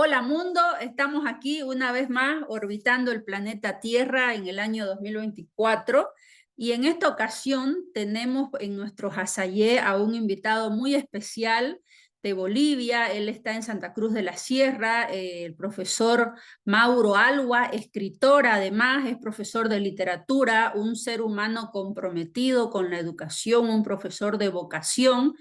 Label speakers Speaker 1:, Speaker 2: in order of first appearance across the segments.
Speaker 1: Hola mundo, estamos aquí una vez más orbitando el planeta Tierra en el año 2024 y en esta ocasión tenemos en nuestro Hasayé a un invitado muy especial de Bolivia. Él está en Santa Cruz de la Sierra, el profesor Mauro Alwa, escritor además, es profesor de literatura, un ser humano comprometido con la educación, un profesor de vocación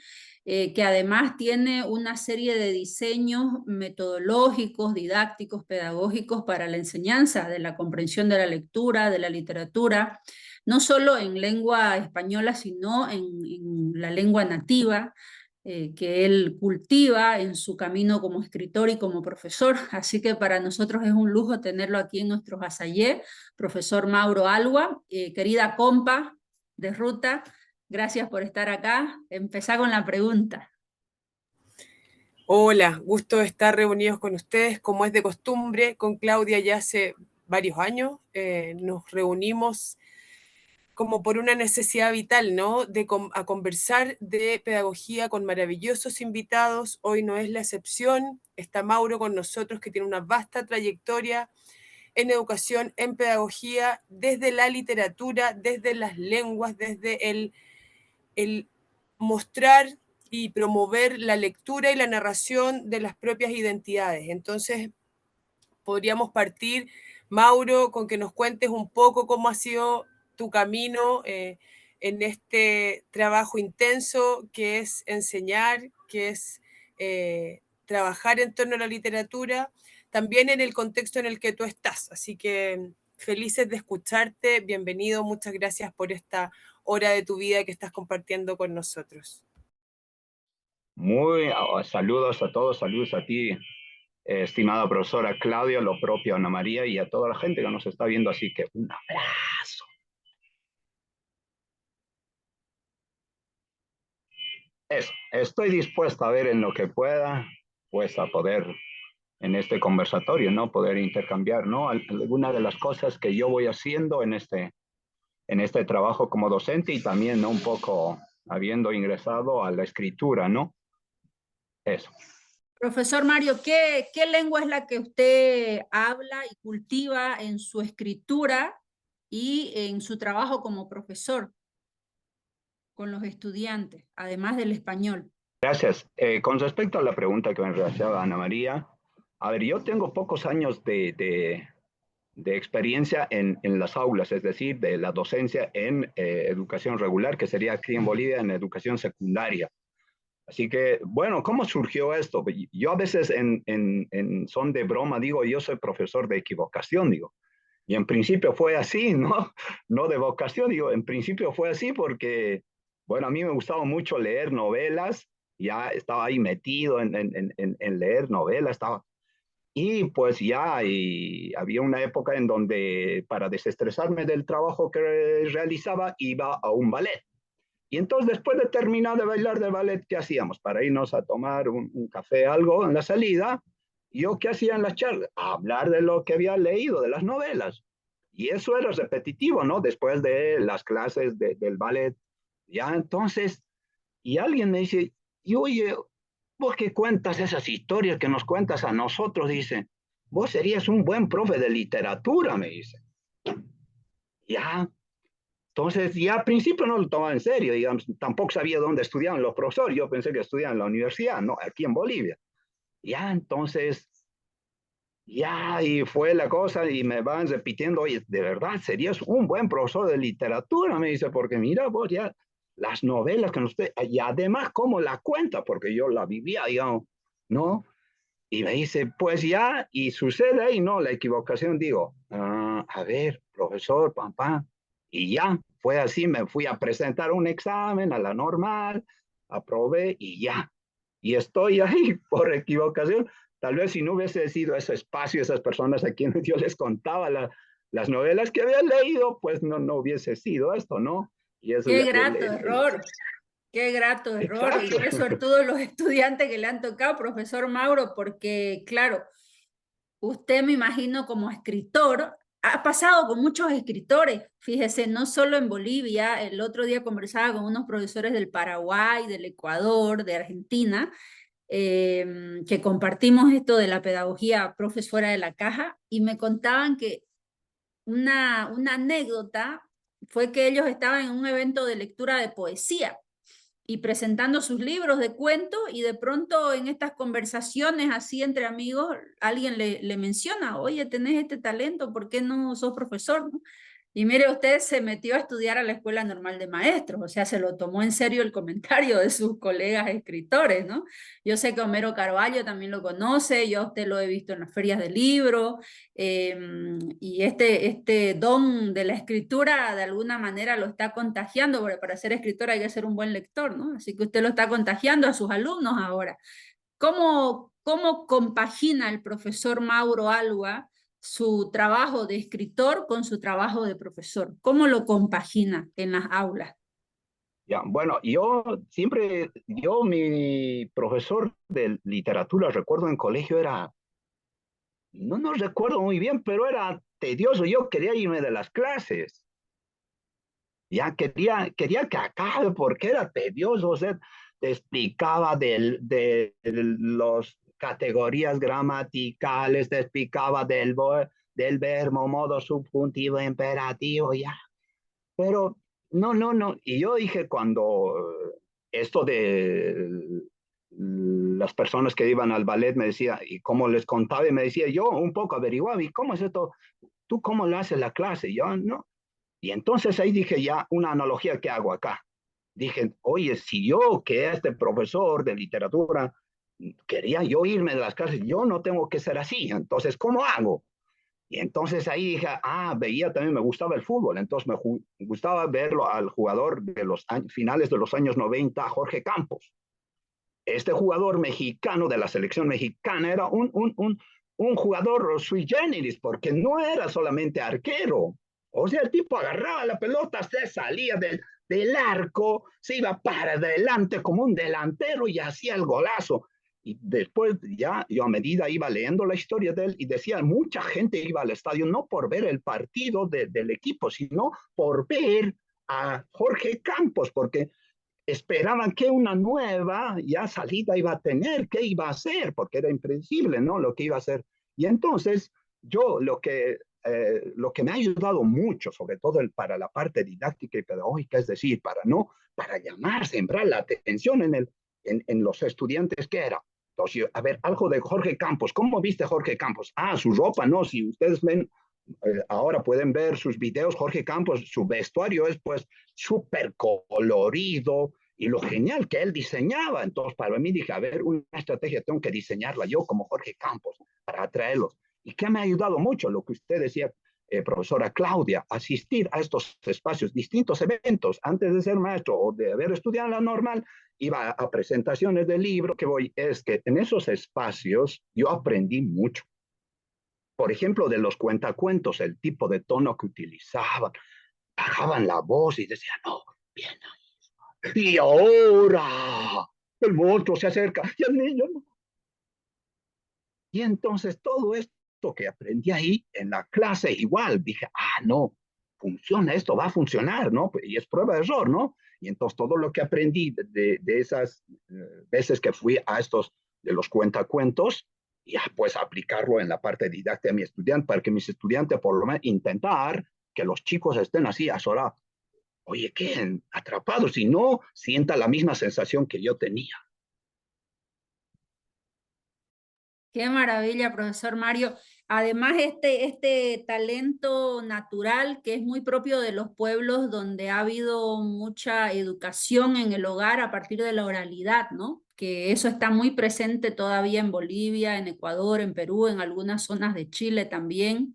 Speaker 1: que además tiene una serie de diseños metodológicos, didácticos, pedagógicos para la enseñanza de la comprensión de la lectura, de la literatura, no solo en lengua española, sino en la lengua nativa, que él cultiva en su camino como escritor y como profesor. Así que para nosotros es un lujo tenerlo aquí en nuestro Hasayé, profesor Mauro Alwa, querida compa de ruta. Gracias por estar acá. Empezá con la pregunta.
Speaker 2: Hola, gusto de estar reunidos con ustedes, como es de costumbre, con Claudia ya hace varios años. Nos reunimos como por una necesidad vital, ¿no? A conversar de pedagogía con maravillosos invitados. Hoy no es la excepción. Está Mauro con nosotros, que tiene una vasta trayectoria en educación, en pedagogía, desde la literatura, desde las lenguas, desde el mostrar y promover la lectura y la narración de las propias identidades. Entonces, podríamos partir, Mauro, con que nos cuentes un poco cómo ha sido tu camino en este trabajo intenso que es enseñar, que es trabajar en torno a la literatura, también en el contexto en el que tú estás. Así que felices de escucharte, bienvenido, muchas gracias por esta hora de tu vida que estás compartiendo con nosotros.
Speaker 3: Saludos a todos, saludos a ti, estimada profesora Claudia, lo propio Ana María y a toda la gente que nos está viendo, así que un abrazo. Estoy dispuesta a ver en lo que pueda, pues a poder en este conversatorio, ¿no? Poder intercambiar, ¿no? Algunas de las cosas que yo voy haciendo en este trabajo como docente y también, ¿no? Un poco habiendo ingresado a la escritura, ¿no? Eso.
Speaker 1: Profesor Mario, ¿qué lengua es la que usted habla y cultiva en su escritura y en su trabajo como profesor con los estudiantes, además del español?
Speaker 3: Gracias. Con respecto a la pregunta que me realizaba Ana María, a ver, yo tengo pocos años de experiencia en las aulas, es decir, de la docencia en educación regular, que sería aquí en Bolivia en educación secundaria. Así que, bueno, ¿cómo surgió esto? Yo a veces en son de broma digo, yo soy profesor de equivocación, digo. Y en principio fue así, ¿no? No de vocación, digo, en principio fue así porque, bueno, a mí me gustaba mucho leer novelas, ya estaba ahí metido en leer novelas, estaba. Y pues ya y había una época en donde para desestresarme del trabajo que realizaba iba a un ballet. Y entonces después de terminar de bailar de ballet, ¿qué hacíamos? Para irnos a tomar un café, algo en la salida, ¿yo qué hacía en las charlas? Hablar de lo que había leído, de las novelas. Y eso era repetitivo, ¿no? Después de las clases del ballet. Ya entonces, y alguien me dice, y oye, vos que cuentas esas historias que nos cuentas a nosotros, dice, vos serías un buen profe de literatura, me dice. Ya, entonces, ya al principio no lo tomaba en serio, digamos, tampoco sabía dónde estudiaban los profesores, yo pensé que estudiaban en la universidad, no, aquí en Bolivia. Ya, entonces, ya, y fue la cosa, y me van repitiendo, oye, de verdad, serías un buen profesor de literatura, me dice, porque mira, vos ya, las novelas que usted, y además, cómo la cuenta, porque yo la vivía, digamos, ¿no? Y me dice, pues ya, y sucede ahí, ¿no? La equivocación, digo, a ver, profesor, papá, y ya, fue así, me fui a presentar un examen a la normal, aprobé y ya. Y estoy ahí por equivocación. Tal vez si no hubiese sido ese espacio, esas personas a quienes yo les contaba las novelas que había leído, pues no hubiese sido esto, ¿no? Y eso
Speaker 1: Qué
Speaker 3: ya,
Speaker 1: grato error, qué grato error y
Speaker 3: exacto.
Speaker 1: qué suertudos los estudiantes que le han tocado, profesor Mauro, porque claro, usted me imagino como escritor, ha pasado con muchos escritores, fíjese, no solo en Bolivia, el otro día conversaba con unos profesores del Paraguay, del Ecuador, de Argentina, que compartimos esto de la pedagogía profes fuera de la caja, y me contaban que una anécdota fue que ellos estaban en un evento de lectura de poesía y presentando sus libros de cuentos, y de pronto en estas conversaciones así entre amigos alguien le menciona, oye, tenés este talento, ¿por qué no sos profesor, no? Y mire, usted se metió a estudiar a la Escuela Normal de Maestros, o sea, se lo tomó en serio el comentario de sus colegas escritores, ¿no? Yo sé que Homero Carvalho también lo conoce, yo a usted lo he visto en las ferias de libros, y este don de la escritura de alguna manera lo está contagiando, porque para ser escritor hay que ser un buen lector, ¿no? Así que usted lo está contagiando a sus alumnos ahora. ¿Cómo compagina el profesor Mauro Alba su trabajo de escritor con su trabajo de profesor? ¿Cómo lo compagina en las aulas?
Speaker 3: Ya, bueno, yo mi profesor de literatura, recuerdo en colegio era, no recuerdo muy bien, pero era tedioso. Yo quería irme de las clases. Ya quería que acabe porque era tedioso. O sea, te explicaba de las categorías gramaticales, te explicaba del verbo, modo subjuntivo, imperativo, ya. Pero no. Y yo dije cuando esto de las personas que iban al ballet me decía, y como les contaba, y me decía, yo un poco averiguaba, ¿y cómo es esto? ¿Tú cómo lo haces la clase? Y yo, no. Y entonces ahí dije ya una analogía que hago acá. Dije, oye, si yo, que este profesor de literatura, quería yo irme de las clases, yo no tengo que ser así. Entonces, ¿cómo hago? Y entonces ahí dije, veía también, me gustaba el fútbol, entonces gustaba verlo al jugador de los finales de los años 90, Jorge Campos. Este jugador mexicano de la selección mexicana era un jugador sui generis, porque no era solamente arquero. O sea, el tipo agarraba la pelota, se salía del arco, se iba para adelante como un delantero y hacía el golazo. Y después ya yo a medida iba leyendo la historia de él y decía, mucha gente iba al estadio no por ver el partido del equipo, sino por ver a Jorge Campos, porque esperaban que una nueva ya salida iba a tener, qué iba a hacer, porque era impredecible, ¿no? Lo que iba a hacer. Y entonces yo lo que me ha ayudado mucho, sobre todo para la parte didáctica y pedagógica, es decir, para llamar, sembrar la atención en los estudiantes, ¿qué era? Entonces, a ver, algo de Jorge Campos. ¿Cómo viste Jorge Campos? Su ropa, no, si ustedes ven, ahora pueden ver sus videos, Jorge Campos, su vestuario es pues súper colorido y lo genial que él diseñaba. Entonces, para mí dije, a ver, una estrategia tengo que diseñarla yo como Jorge Campos para atraerlos. ¿Y qué me ha ayudado mucho? Lo que usted decía, profesora Claudia, asistir a estos espacios, distintos eventos. Antes de ser maestro o de haber estudiado la normal, iba a presentaciones de libro. Es que en esos espacios yo aprendí mucho. Por ejemplo, de los cuentacuentos, el tipo de tono que utilizaban, bajaban la voz y decían, no, bien ahí. Y ahora el monstruo se acerca y el niño no. Y entonces todo esto que aprendí ahí en la clase, igual dije, no, funciona, esto va a funcionar, ¿no? Y es prueba de error, ¿no? Y entonces todo lo que aprendí de esas veces que fui a estos de los cuentacuentos, ya pues aplicarlo en la parte didáctica de mi estudiante, para que mis estudiantes por lo menos intentar que los chicos estén así azorados. Oye, ¿qué? Atrapados, y no sienta la misma sensación que yo tenía.
Speaker 1: Qué maravilla, profesor Mario. Además, este talento natural que es muy propio de los pueblos donde ha habido mucha educación en el hogar a partir de la oralidad, ¿no? Que eso está muy presente todavía en Bolivia, en Ecuador, en Perú, en algunas zonas de Chile también.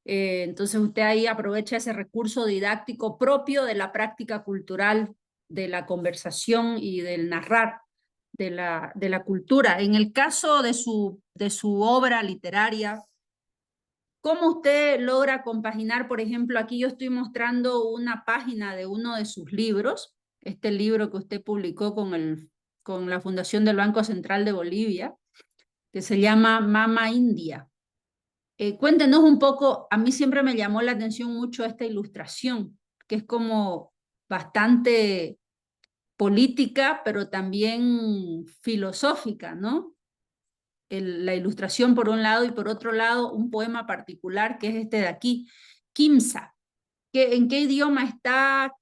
Speaker 1: Entonces usted ahí aprovecha ese recurso didáctico propio de la práctica cultural, de la conversación y del narrar de la cultura. En el caso de su obra literaria, ¿cómo usted logra compaginar? Por ejemplo, aquí yo estoy mostrando una página de uno de sus libros, este libro que usted publicó con la Fundación del Banco Central de Bolivia, que se llama Mama India. Cuéntenos un poco, a mí siempre me llamó la atención mucho esta ilustración, que es como bastante política, pero también filosófica, ¿no? La ilustración por un lado y por otro lado un poema particular que es este de aquí, Kimsa. ¿En qué idioma está?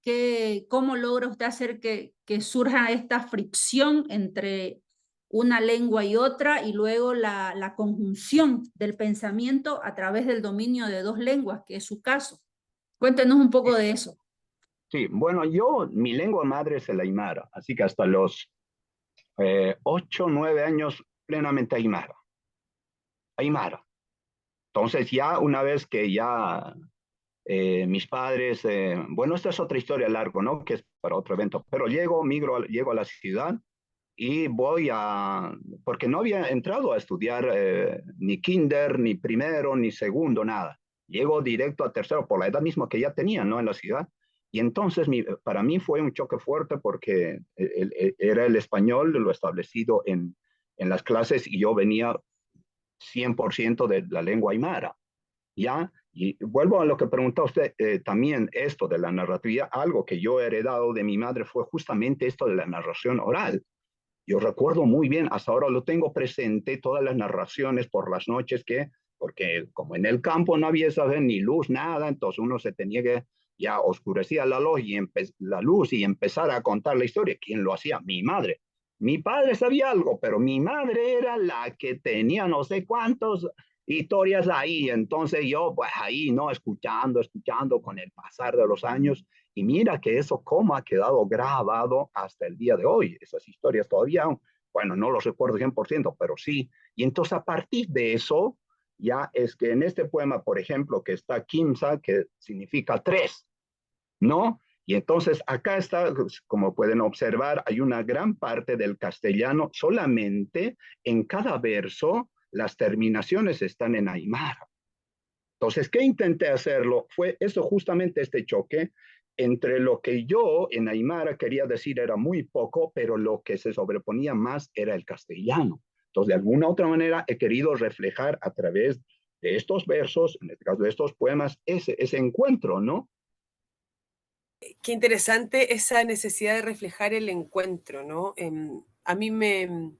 Speaker 1: ¿Cómo logra usted hacer que surja esta fricción entre una lengua y otra y luego la conjunción del pensamiento a través del dominio de dos lenguas, que es su caso? Cuéntenos un poco de eso.
Speaker 3: Sí, bueno, mi lengua madre es el aymara, así que hasta los 8, 9 años plenamente aymara. Aymara. Entonces ya una vez que ya mis padres, bueno, esta es otra historia larga, ¿no? Que es para otro evento, pero llego a la ciudad y porque no había entrado a estudiar ni kinder, ni primero, ni segundo, nada. Llego directo a tercero por la edad misma que ya tenía, ¿no? En la ciudad. Y entonces para mí fue un choque fuerte porque era el español lo establecido en las clases y yo venía 100% de la lengua aymara, ¿ya? Y vuelvo a lo que preguntó usted, también esto de la narratividad, algo que yo he heredado de mi madre fue justamente esto de la narración oral. Yo recuerdo muy bien, hasta ahora lo tengo presente, todas las narraciones por las noches porque como en el campo no había ¿sabes? Ni luz, nada, entonces uno se tenía que, ya oscurecía la luz y empezar a contar la historia. ¿Quién lo hacía? Mi madre. Mi padre sabía algo, pero mi madre era la que tenía no sé cuántos historias ahí, entonces yo pues ahí, ¿no? Escuchando con el pasar de los años, y mira que eso cómo ha quedado grabado hasta el día de hoy. Esas historias todavía, bueno, no los recuerdo 100%, pero sí. Y entonces a partir de eso, ya es que en este poema, por ejemplo, que está Kimsa, que significa tres, ¿no? Y entonces acá está, como pueden observar, hay una gran parte del castellano, solamente en cada verso las terminaciones están en aymara. Entonces, ¿qué intenté hacerlo? Fue eso justamente este choque entre lo que yo en aymara quería decir era muy poco, pero lo que se sobreponía más era el castellano. Entonces, de alguna otra manera he querido reflejar a través de estos versos, en este caso de estos poemas, ese encuentro, ¿no?
Speaker 2: Qué interesante esa necesidad de reflejar el encuentro, ¿no? A mí me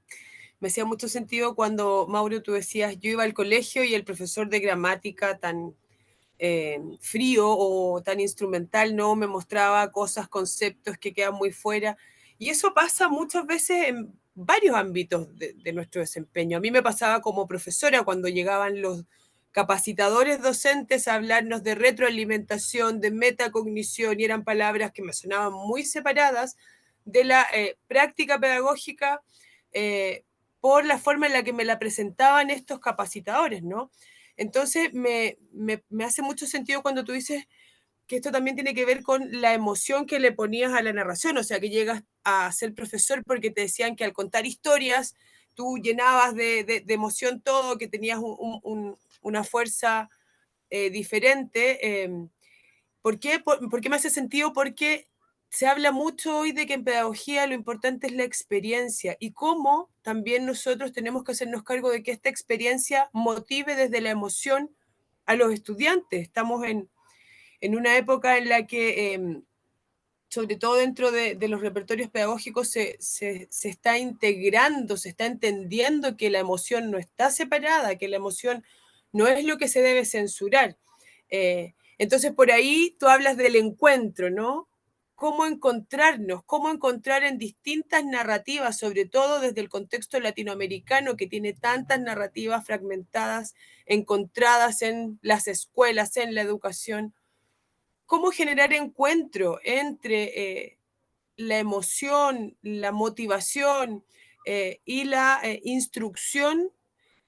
Speaker 2: hacía mucho sentido cuando, Mauro, tú decías, yo iba al colegio y el profesor de gramática tan frío o tan instrumental no me mostraba cosas, conceptos que quedan muy fuera. Y eso pasa muchas veces en varios ámbitos de nuestro desempeño. A mí me pasaba como profesora cuando llegaban los capacitadores docentes a hablarnos de retroalimentación, de metacognición, y eran palabras que me sonaban muy separadas de la práctica pedagógica por la forma en la que me la presentaban estos capacitadores, ¿no? Entonces me hace mucho sentido cuando tú dices que esto también tiene que ver con la emoción que le ponías a la narración, o sea, que llegas a ser profesor porque te decían que al contar historias tú llenabas de emoción todo, que tenías una fuerza diferente. ¿Por qué me hace sentido? Porque se habla mucho hoy de que en pedagogía lo importante es la experiencia y cómo también nosotros tenemos que hacernos cargo de que esta experiencia motive desde la emoción a los estudiantes. Estamos en una época en la que, sobre todo dentro de los repertorios pedagógicos, se está integrando, se está entendiendo que la emoción no está separada, que la emoción no es lo que se debe censurar. Entonces, por ahí tú hablas del encuentro, ¿no? Cómo encontrarnos, cómo encontrar en distintas narrativas, sobre todo desde el contexto latinoamericano que tiene tantas narrativas fragmentadas, encontradas en las escuelas, en la educación, cómo generar encuentro entre la emoción, la motivación y la instrucción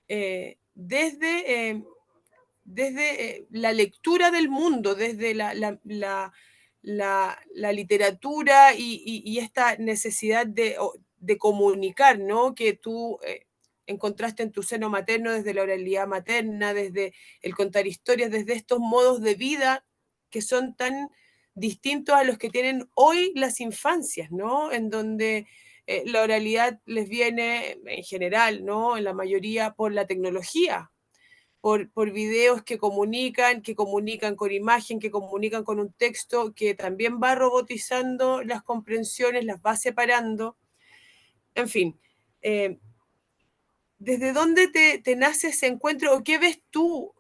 Speaker 2: desde la lectura del mundo, desde la literatura y esta necesidad de comunicar, ¿no? Que tú encontraste en tu seno materno desde la oralidad materna, desde el contar historias, desde estos modos de vida que son tan distintos a los que tienen hoy las infancias, ¿no? En donde la oralidad les viene en general, ¿no? En la mayoría por la tecnología, por videos que comunican con imagen, que comunican con un texto, que también va robotizando las comprensiones, las va separando. En fin, ¿desde dónde te nace ese encuentro o qué ves tú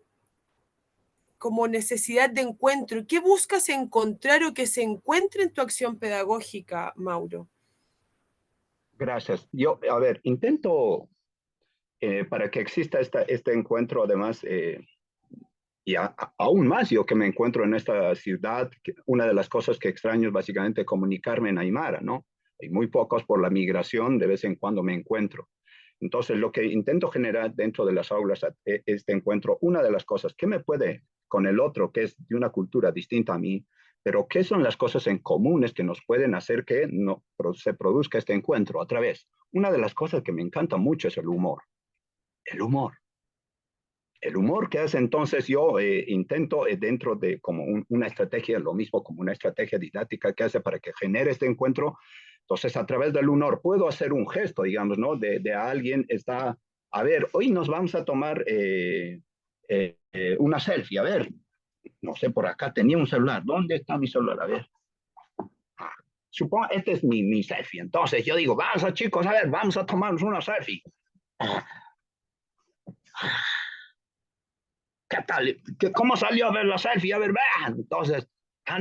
Speaker 2: como necesidad de encuentro? ¿Qué buscas encontrar o que se encuentre en tu acción pedagógica, Mauro?
Speaker 3: Gracias. Yo, a ver, intento, para que exista este encuentro, además, y aún más yo que me encuentro en esta ciudad, una de las cosas que extraño es básicamente comunicarme en Aymara, ¿no? Hay muy pocos por la migración, de vez en cuando me encuentro. Entonces, lo que intento generar dentro de las aulas, este encuentro, una de las cosas que me puede con el otro, que es de una cultura distinta a mí, pero qué son las cosas en comunes que nos pueden hacer que no, se produzca este encuentro. Otra vez, una de las cosas que me encanta mucho es el humor. El humor. El humor que hace entonces yo intento dentro de como una estrategia, lo mismo como una estrategia didáctica que hace para que genere este encuentro. Entonces, a través del humor puedo hacer un gesto, digamos, ¿no? De alguien está, a ver, hoy nos vamos a tomar una selfie, a ver, no sé, por acá tenía un celular, ¿dónde está mi celular? A ver, ah, supongo, este es mi selfie, entonces yo digo, vamos a chicos, a ver, vamos a tomarnos una selfie. ¿Qué tal? ¿Cómo salió a ver la selfie? A ver, vean. Entonces,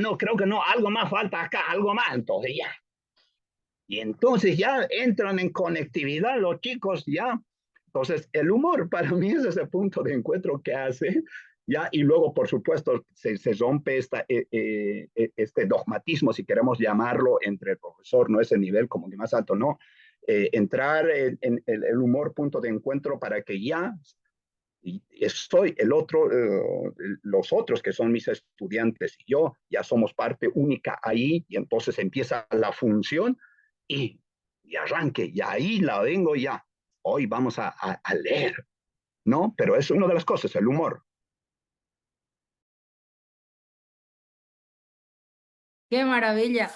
Speaker 3: no, creo que no, algo más falta acá, algo más. Entonces ya. Y entonces ya entran en conectividad los chicos, ya. Entonces, el humor para mí es ese punto de encuentro que hace, ya, y luego, por supuesto, se rompe este dogmatismo, si queremos llamarlo, entre el profesor, no ese nivel como que más alto, no. Entrar en el humor punto de encuentro para que ya y estoy el otro, los otros que son mis estudiantes y yo ya somos parte única ahí y entonces empieza la función y arranque, y ahí la vengo ya. Hoy vamos a leer, ¿no? Pero es una de las cosas, el humor.
Speaker 1: Qué maravilla,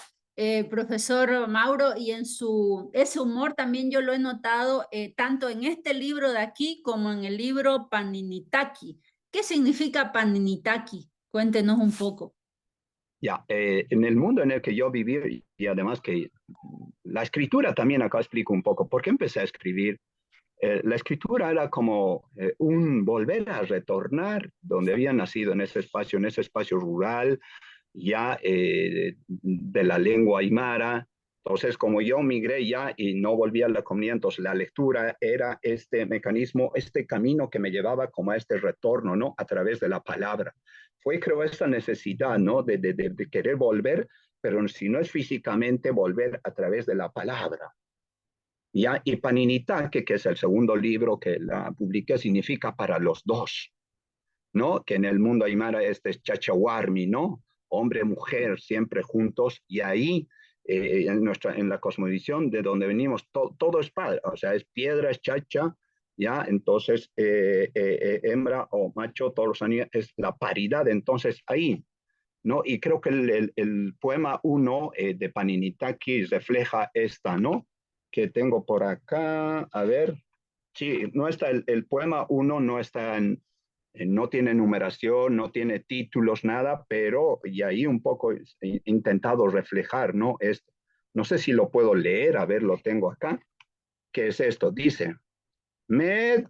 Speaker 1: profesor Mauro, y ese humor también yo lo he notado tanto en este libro de aquí como en el libro Paninitaki. ¿Qué significa Paninitaki? Cuéntenos un poco.
Speaker 3: Ya, en el mundo en el que yo viví y además que la escritura también acá explico un poco por qué empecé a escribir. La escritura era como un volver a retornar donde había nacido en ese espacio rural, ya de la lengua aymara. Entonces, como yo migré ya y no volví a la comunidad, entonces la lectura era este mecanismo, este camino que me llevaba como a este retorno, ¿no? A través de la palabra. Fue, creo, esta necesidad, ¿no? De querer volver, pero si no es físicamente, volver a través de la palabra. ¿Ya? Y Paninitake, que es el segundo libro que la publiqué, significa para los dos, ¿no? Que en el mundo aymara este es chachawarmi, ¿no? Hombre, mujer, siempre juntos, y ahí en la cosmovisión de donde venimos, todo es padre, o sea, es piedra, es chacha, ¿ya? Entonces, hembra o macho, todos los años, es la paridad, entonces ahí, ¿no? Y creo que el poema 1 de Paninitaki refleja esta, ¿no? Que tengo por acá, a ver, sí, no está el poema 1 no está no tiene numeración, no tiene títulos, nada, pero y ahí un poco he intentado reflejar, ¿no? Esto. No sé si lo puedo leer, a ver, lo tengo acá. ¿Qué es esto? Dice, me,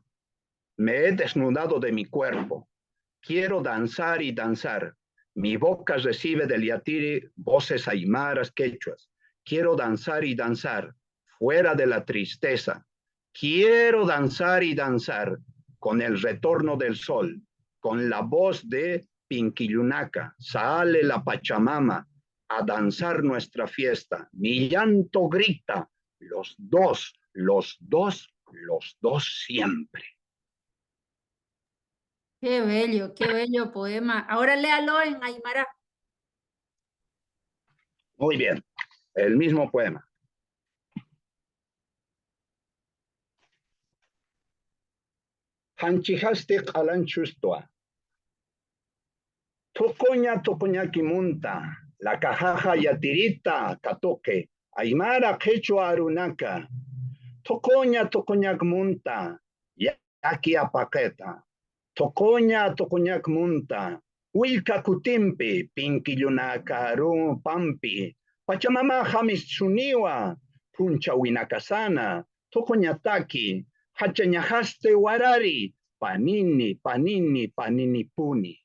Speaker 3: me he desnudado de mi cuerpo, quiero danzar y danzar. Mi boca recibe del yatiri voces aymaras quechuas. Quiero danzar y danzar, fuera de la tristeza. Quiero danzar y danzar con el retorno del sol, con la voz de Pinquillunaca. Sale la Pachamama a danzar nuestra fiesta. Mi llanto grita, los dos, los dos, los dos siempre.
Speaker 1: Qué bello poema. Ahora léalo en Aymara.
Speaker 3: Muy bien, el mismo poema. Hanchihastik alanchustua. Tocoña kimunta. La cajaja yatirita katoke. Aymara quechua arunaka. Tocoña kimunta. Yaki apaqueta. Tocoña, tocoñac munta, Wilca cutimpi, pinquilluna caru pampi, Pachamama jamis chuniwa, puncha winakasana, tocoñataki, hachañajaste warari, panini, panini, panini puni.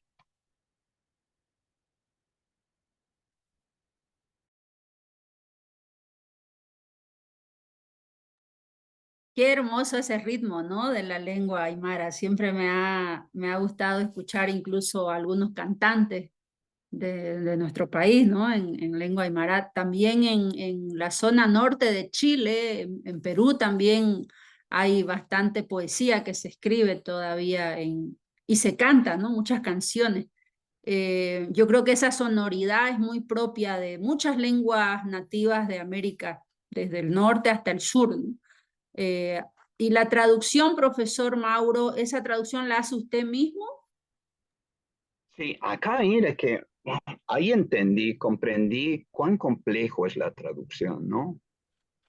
Speaker 1: Qué hermoso ese ritmo, ¿no? De la lengua aymara. Siempre me ha gustado escuchar incluso a algunos cantantes de nuestro país, ¿no? En lengua aymara. También en la zona norte de Chile, en Perú también hay bastante poesía que se escribe todavía y se canta, ¿no? Muchas canciones. Yo creo que esa sonoridad es muy propia de muchas lenguas nativas de América, desde el norte hasta el sur, ¿no? Eh, y la traducción, profesor Mauro, ¿esa traducción la hace usted mismo?
Speaker 3: Sí, acá mire que ahí entendí, comprendí cuán complejo es la traducción, ¿no?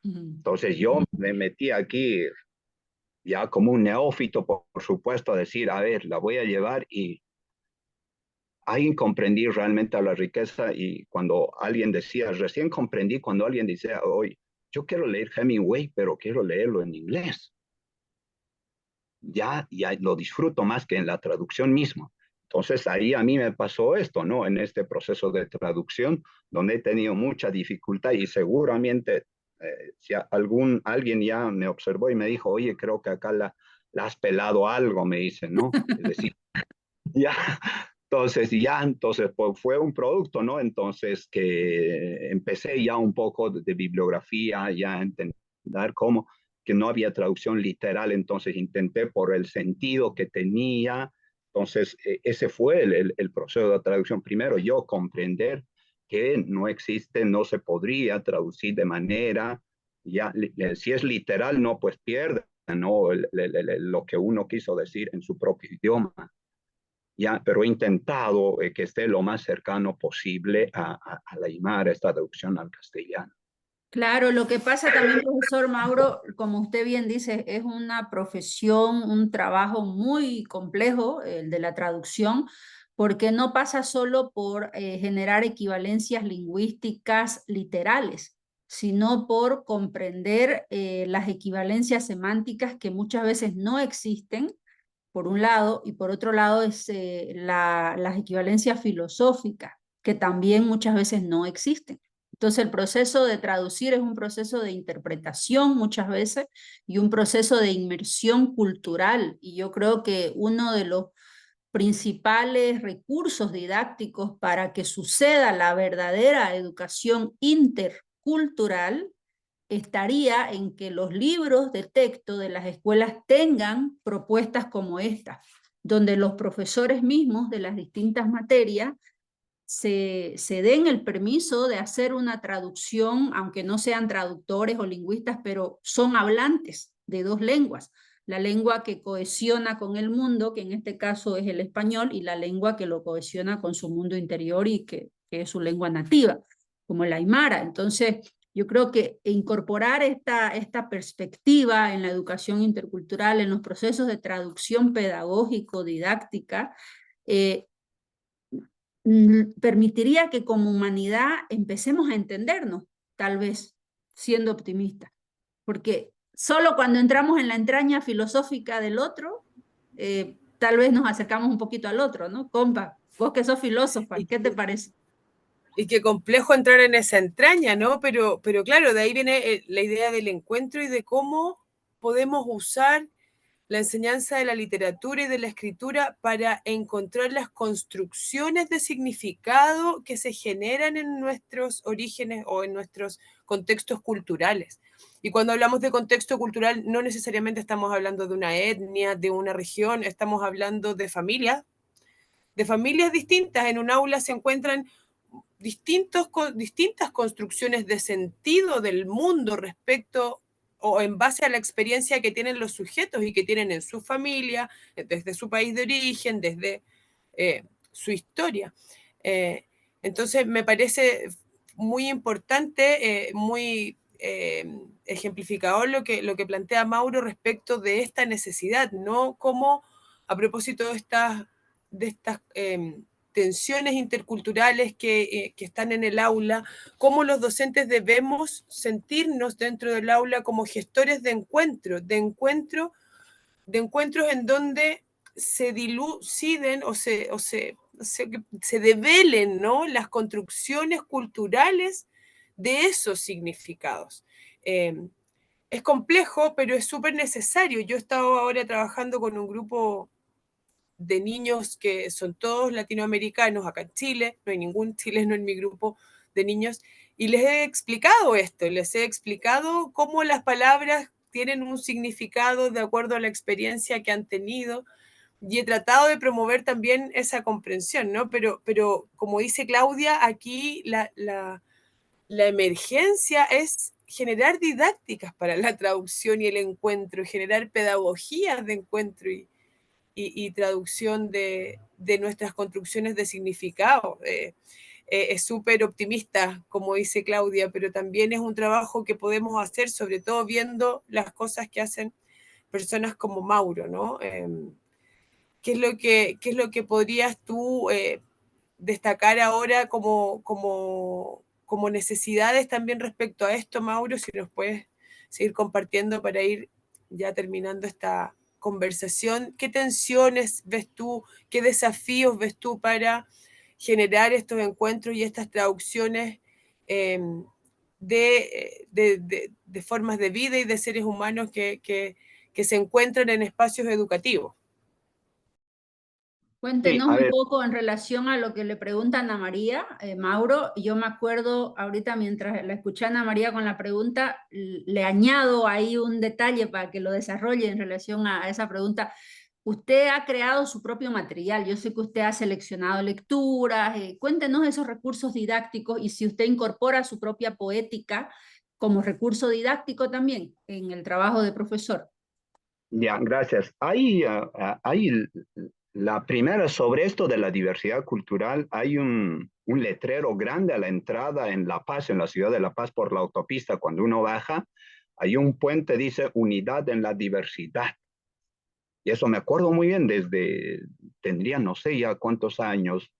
Speaker 1: Ujú.
Speaker 3: Entonces yo me metí aquí ya como un neófito, por supuesto, a decir, a ver, la voy a llevar y ahí comprendí realmente la riqueza y cuando alguien decía, recién comprendí cuando alguien decía, hoy, yo quiero leer Hemingway, pero quiero leerlo en inglés. Ya lo disfruto más que en la traducción misma. Entonces ahí a mí me pasó esto, ¿no? En este proceso de traducción, donde he tenido mucha dificultad y seguramente si alguien ya me observó y me dijo, oye, creo que acá la has pelado algo, me dice, ¿no? Es decir, ya, entonces pues, fue un producto, ¿no? Entonces que empecé ya un poco de bibliografía, ya a entender cómo, que no había traducción literal, entonces intenté por el sentido que tenía, entonces ese fue el proceso de traducción. Primero yo comprender que no existe, no se podría traducir de manera, ya, si es literal, no, pues pierde, ¿no? Lo que uno quiso decir en su propio idioma ya, pero he intentado que esté lo más cercano posible a la Aymara, esta traducción al castellano.
Speaker 1: Claro, lo que pasa también, profesor Mauro, como usted bien dice, es una profesión, un trabajo muy complejo, el de la traducción, porque no pasa solo por generar equivalencias lingüísticas literales, sino por comprender las equivalencias semánticas que muchas veces no existen, por un lado, y por otro lado es las equivalencias filosóficas, que también muchas veces no existen. Entonces el proceso de traducir es un proceso de interpretación muchas veces y un proceso de inmersión cultural. Y yo creo que uno de los principales recursos didácticos para que suceda la verdadera educación intercultural estaría en que los libros de texto de las escuelas tengan propuestas como esta, donde los profesores mismos de las distintas materias se den el permiso de hacer una traducción, aunque no sean traductores o lingüistas, pero son hablantes de dos lenguas. La lengua que cohesiona con el mundo, que en este caso es el español, y la lengua que lo cohesiona con su mundo interior y que es su lengua nativa, como el aymara. Entonces, yo creo que incorporar esta perspectiva en la educación intercultural, en los procesos de traducción pedagógico-didáctica, eh, permitiría que como humanidad empecemos a entendernos, tal vez, siendo optimistas. Porque solo cuando entramos en la entraña filosófica del otro, tal vez nos acercamos un poquito al otro, ¿no? Compa, vos que sos filósofa, ¿qué te parece?
Speaker 2: Y qué complejo entrar en esa entraña, ¿no? Pero claro, de ahí viene la idea del encuentro y de cómo podemos usar la enseñanza de la literatura y de la escritura para encontrar las construcciones de significado que se generan en nuestros orígenes o en nuestros contextos culturales. Y cuando hablamos de contexto cultural, no necesariamente estamos hablando de una etnia, de una región, estamos hablando de familias distintas. En un aula se encuentran distintas construcciones de sentido del mundo respecto o en base a la experiencia que tienen los sujetos y que tienen en su familia, desde su país de origen, desde su historia. Entonces, me parece muy importante, muy ejemplificador lo que plantea Mauro respecto de esta necesidad, ¿no? Cómo a propósito de estas tensiones interculturales que están en el aula, cómo los docentes debemos sentirnos dentro del aula como gestores de encuentros en donde se diluciden o se develen, ¿no?, las construcciones culturales de esos significados. Es complejo, pero es súper necesario. Yo he estado ahora trabajando con un grupo de niños que son todos latinoamericanos acá en Chile, no hay ningún chileno en mi grupo de niños, y les he explicado esto, les he explicado cómo las palabras tienen un significado de acuerdo a la experiencia que han tenido, y he tratado de promover también esa comprensión, ¿no? Pero como dice Claudia, aquí la emergencia es generar didácticas para la traducción y el encuentro, generar pedagogías de encuentro y traducción de nuestras construcciones de significado. Es súper optimista, como dice Claudia, pero también es un trabajo que podemos hacer, sobre todo viendo las cosas que hacen personas como Mauro, ¿no? ¿Qué es lo que podrías tú destacar ahora como necesidades también respecto a esto, Mauro? Si nos puedes seguir compartiendo para ir ya terminando esta conversación. ¿Qué tensiones ves tú, qué desafíos ves tú para generar estos encuentros y estas traducciones de formas de vida y de seres humanos que se encuentran en espacios educativos?
Speaker 3: Sí,
Speaker 1: Cuéntenos
Speaker 3: a
Speaker 1: un
Speaker 3: ver,
Speaker 1: poco en relación a lo que le pregunta Ana María, Mauro. Yo me acuerdo ahorita mientras la escuché a Ana María con la pregunta, le añado ahí un detalle para que lo desarrolle en relación a esa pregunta. Usted ha creado su propio material. Yo sé que usted ha seleccionado lecturas. Cuéntenos esos recursos didácticos y si usted incorpora su propia poética como recurso didáctico también en el trabajo de profesor.
Speaker 3: ya, gracias. Hay la primera sobre esto de la diversidad cultural, hay un letrero grande a la entrada en La Paz, en la ciudad de La Paz, por la autopista. Cuando uno baja, hay un puente, dice unidad en la diversidad. Y eso me acuerdo muy bien tendría no sé ya cuántos años,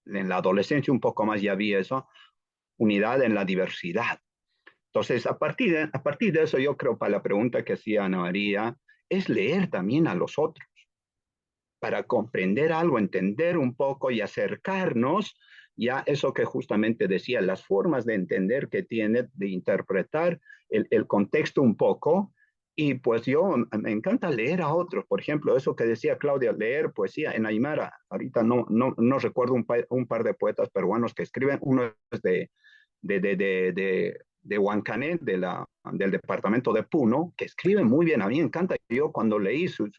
Speaker 3: en la adolescencia un poco más ya vi eso, unidad en la diversidad. Entonces, a partir de eso, yo creo para la pregunta que hacía Ana María, es leer también a los otros para comprender algo, entender un poco y acercarnos ya eso que justamente decía, las formas de entender que tiene, de interpretar el contexto un poco. Y pues yo me encanta leer a otros. Por ejemplo, eso que decía Claudia, leer poesía en Aymara. Ahorita no recuerdo un par de poetas peruanos que escriben. Uno es de Huancané, del departamento de Puno, que escribe muy bien. A mí me encanta. Yo cuando leí sus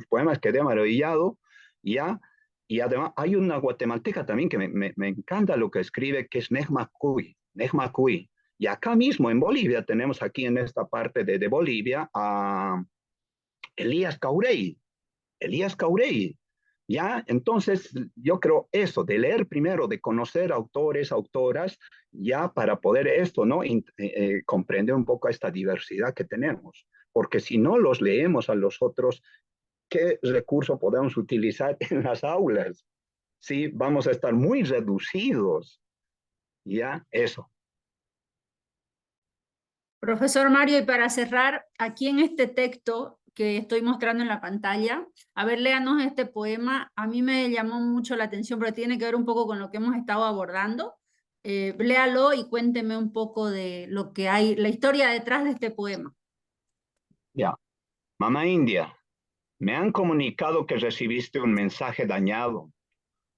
Speaker 3: poemas quedé maravillado. ¿Ya? Y además hay una guatemalteca también que me encanta lo que escribe, que es Nejma Cuy. Nejma Cuy. Y acá mismo en Bolivia tenemos aquí en esta parte de Bolivia a Elías Caurey. Elías Caurey. ¿Ya? Entonces, yo creo eso, de leer primero, de conocer autores, autoras, ya para poder esto, ¿no? Comprender un poco esta diversidad que tenemos. Porque si no los leemos a los otros, ¿qué recurso podemos utilizar en las aulas? Sí, vamos a estar muy reducidos. ¿Ya? Eso.
Speaker 1: Profesor Mario, y para cerrar, aquí en este texto que estoy mostrando en la pantalla, a ver, léanos este poema. A mí me llamó mucho la atención, pero tiene que ver un poco con lo que hemos estado abordando. Léalo y cuénteme un poco de lo que hay, la historia detrás de este poema.
Speaker 3: Ya. Mamá India, me han comunicado que recibiste un mensaje dañado.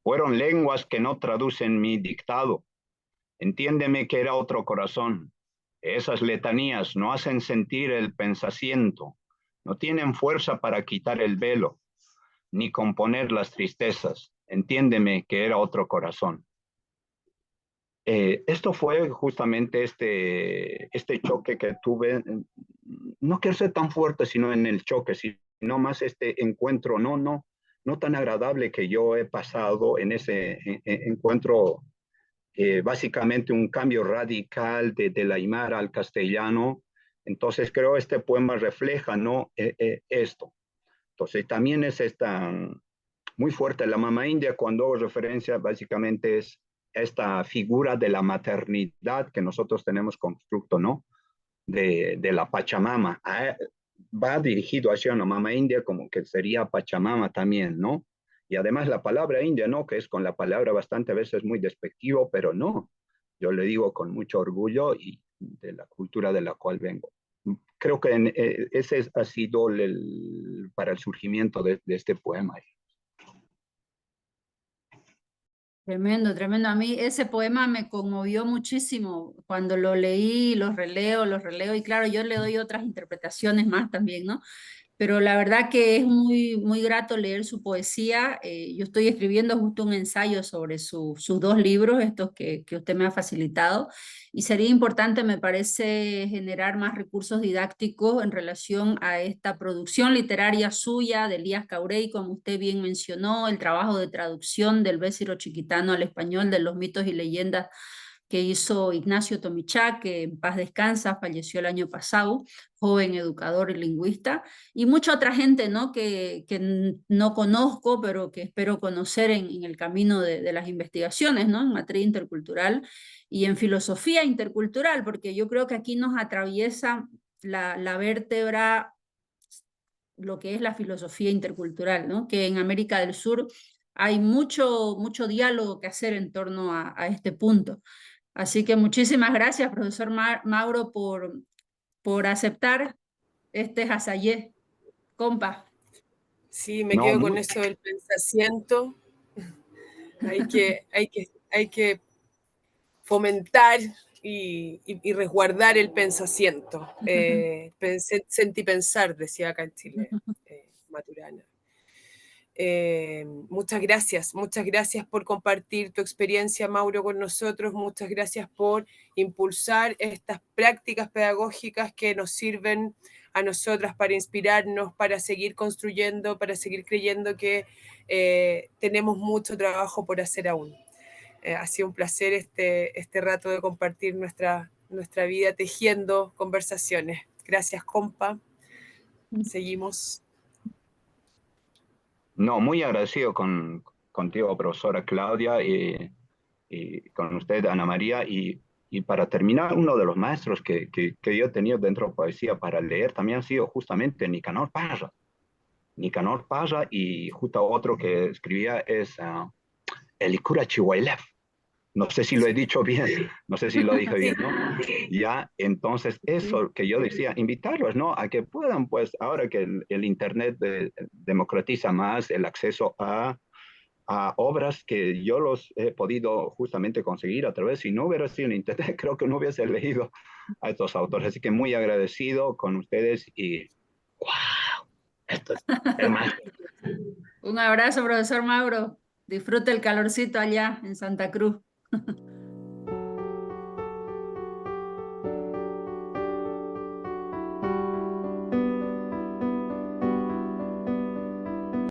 Speaker 3: Fueron lenguas que no traducen mi dictado. Entiéndeme que era otro corazón. Esas letanías no hacen sentir el pensamiento, no tienen fuerza para quitar el velo, ni componer las tristezas. Entiéndeme que era otro corazón. Esto fue justamente este choque que tuve, no quiero ser tan fuerte, sino en el choque, sino más este encuentro no tan agradable que yo he pasado en ese encuentro, básicamente un cambio radical del aymara al castellano. Entonces creo este poema refleja, ¿no? Esto. Entonces también es esta muy fuerte. La mamá india, cuando hago referencia, básicamente es esta figura de la maternidad que nosotros tenemos constructo, ¿no? De la Pachamama. Va dirigido hacia una mamá india como que sería Pachamama también, ¿no? Y además la palabra india, ¿no? Que es con la palabra bastante a veces muy despectivo, pero no. Yo le digo con mucho orgullo y de la cultura de la cual vengo. Creo que ese ha sido para el surgimiento de este poema.
Speaker 1: Tremendo, tremendo. A mí ese poema me conmovió muchísimo. Cuando lo leí, los releo, y claro, yo le doy otras interpretaciones más también, ¿no? Pero la verdad que es muy, muy grato leer su poesía. Yo estoy escribiendo justo un ensayo sobre sus dos libros, estos que usted me ha facilitado, y sería importante, me parece, generar más recursos didácticos en relación a esta producción literaria suya, de Elías Caurey, como usted bien mencionó, el trabajo de traducción del Bésiro Chiquitano al español de los mitos y leyendas que hizo Ignacio Tomichá, que en paz descansa, falleció el año pasado, joven educador y lingüista, y mucha otra gente, ¿no? que no conozco, pero que espero conocer en el camino de las investigaciones, ¿no? En materia intercultural y en filosofía intercultural, porque yo creo que aquí nos atraviesa la vértebra lo que es la filosofía intercultural, ¿no? Que en América del Sur hay mucho, mucho diálogo que hacer en torno a este punto. Así que muchísimas gracias, profesor Mauro, por aceptar este Hasayé, compa.
Speaker 2: Sí, me
Speaker 3: No,
Speaker 2: quedo con eso del pensamiento. Hay que fomentar y resguardar el pensamiento. Sentipensar, decía acá en Chile, Maturana. Muchas gracias por compartir tu experiencia, Mauro, con nosotros. Muchas gracias por impulsar estas prácticas pedagógicas que nos sirven a nosotras para inspirarnos, para seguir construyendo, para seguir creyendo que tenemos mucho trabajo por hacer aún. Ha sido un placer este rato de compartir nuestra vida tejiendo conversaciones. Gracias, compa. Seguimos.
Speaker 3: no, muy agradecido contigo, profesora Claudia, y con usted, Ana María. Y para terminar, uno de los maestros que yo he tenido dentro de poesía para leer también ha sido justamente Nicanor Parra. Nicanor Parra, y justo otro que escribía es Elikura Chihuahilef. No sé si lo he dicho bien, no sé si lo dije bien, ¿no? Ya, entonces eso que yo decía, invitarlos, ¿no? A que puedan, pues, ahora que el Internet democratiza más el acceso a obras que yo los he podido justamente conseguir a través, si no hubiera sido en Internet, creo que no hubiese leído a estos autores. Así que muy agradecido con ustedes y ¡wow! Esto es el maestro.
Speaker 1: Un abrazo, profesor Mauro. Disfrute el calorcito allá en Santa Cruz.